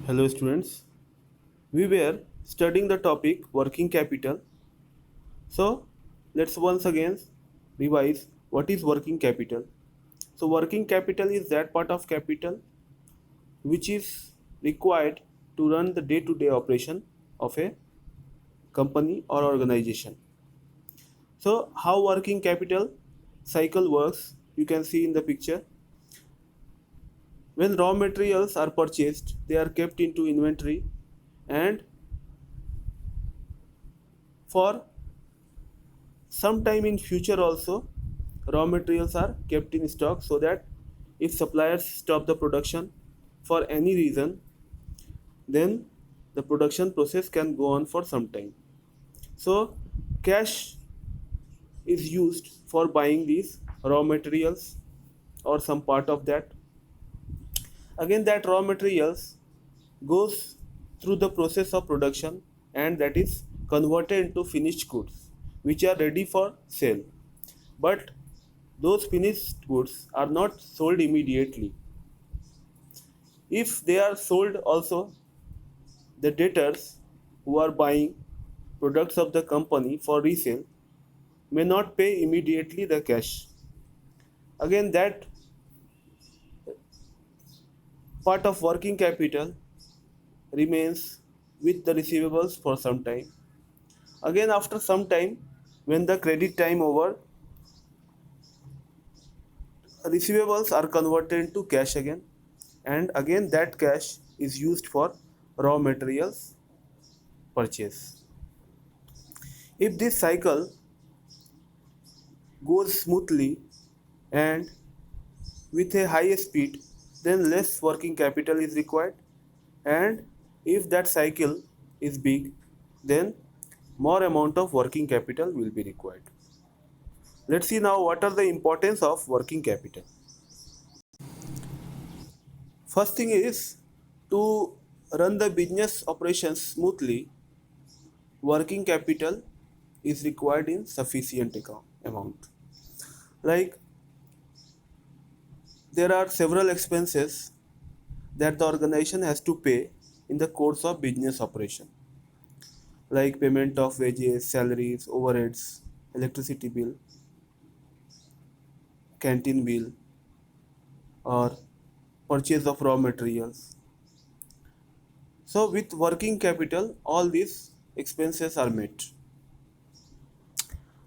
Hello students, we were studying the topic working capital. So let's once again revise what is working capital. So working capital is that part of capital which is required to run the day-to-day operation of a company or organization. So how working capital cycle works you can see in the picture. When raw materials are purchased, they are kept into inventory, and for sometime in future also raw materials are kept in stock so that if suppliers stop the production for any reason, then the production process can go on for some time. So cash is used for buying these raw materials or some part of that. Again, that raw materials goes through the process of production, and that is converted into finished goods which are ready for sale. But those finished goods are not sold immediately. If they are sold also, the debtors who are buying products of the company for resale may not pay immediately the cash. Again, that part of working capital remains with the receivables for some time. Again, after some time, when the credit time over, receivables are converted into cash again, and again that cash is used for raw materials purchase. If this cycle goes smoothly and with a high speed, then less working capital is required, and if that cycle is big, then more amount of working capital will be required. Let's see now what are the importance of working capital. First thing is, to run the business operations smoothly, working capital is required in sufficient amount. Like, there are several expenses that the organization has to pay in the course of business operation, like payment of wages, salaries, overheads, electricity bill, canteen bill, or purchase of raw materials. So with working capital, all these expenses are met.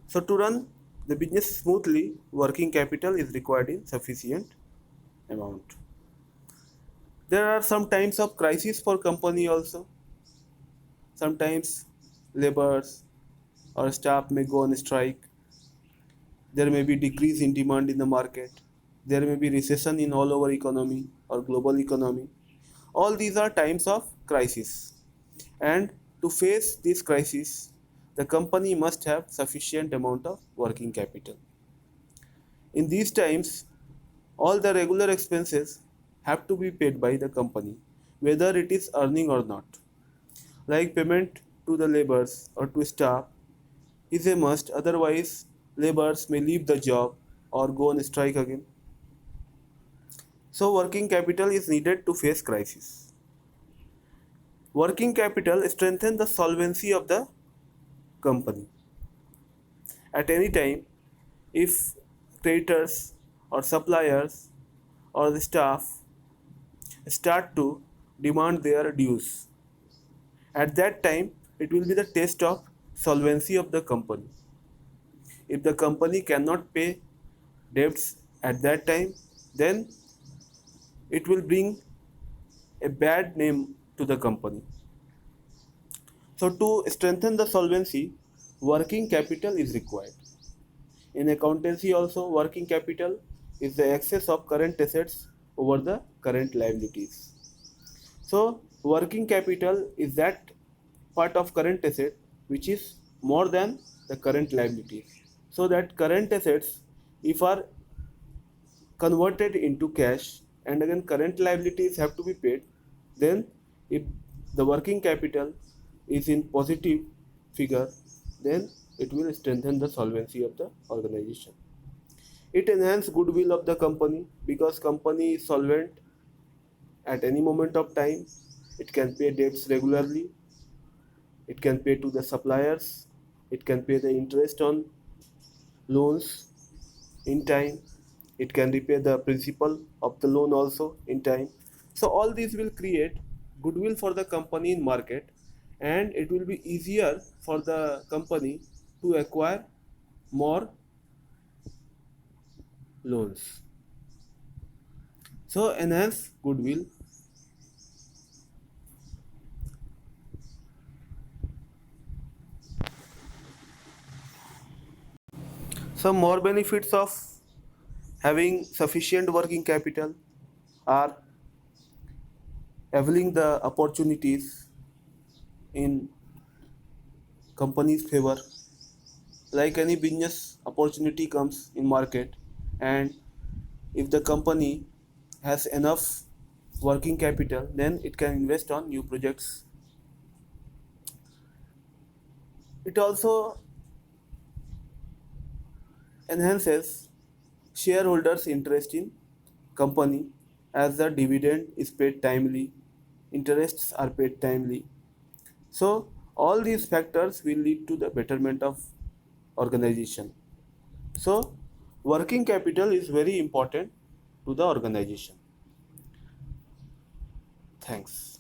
So to run the business smoothly, working capital is required in sufficient amount. There are some times of crisis for company also. Sometimes laborers or staff may go on strike. There may be decrease in demand in the market. There may be recession in all over economy or global economy. All these are times of crisis. And to face this crisis, the company must have sufficient amount of working capital. In these times, all the regular expenses have to be paid by the company, whether it is earning or not. Like payment to the laborers or to staff is a must, otherwise, laborers may leave the job or go on strike again. So, working capital is needed to face crisis. Working capital strengthens the solvency of the company. At any time, if creditors or suppliers or the staff start to demand their dues, at that time it will be the test of solvency of the company. If the company cannot pay debts at that time, then it will bring a bad name to the company. So to strengthen the solvency, working capital is required. In accountancy also, working capital is the excess of current assets over the current liabilities. So working capital is that part of current asset which is more than the current liabilities. So that current assets, if are converted into cash, and again current liabilities have to be paid, then if the working capital is in positive figure, then it will strengthen the solvency of the organization. It enhances goodwill of the company because company is solvent at any moment of time. It can pay debts regularly. It can pay to the suppliers. It can pay the interest on loans in time. It can repay the principal of the loan also in time. So all these will create goodwill for the company in market, and it will be easier for the company to acquire more loans. So enhance goodwill. Some more benefits of having sufficient working capital are availing the opportunities in company's favor. Like any business opportunity comes in market, and if the company has enough working capital, then it can invest on new projects. It also enhances shareholders' interest in company, as the dividend is paid timely, interests are paid timely. So all these factors will lead to the betterment of organization. So working capital is very important to the organization. Thanks.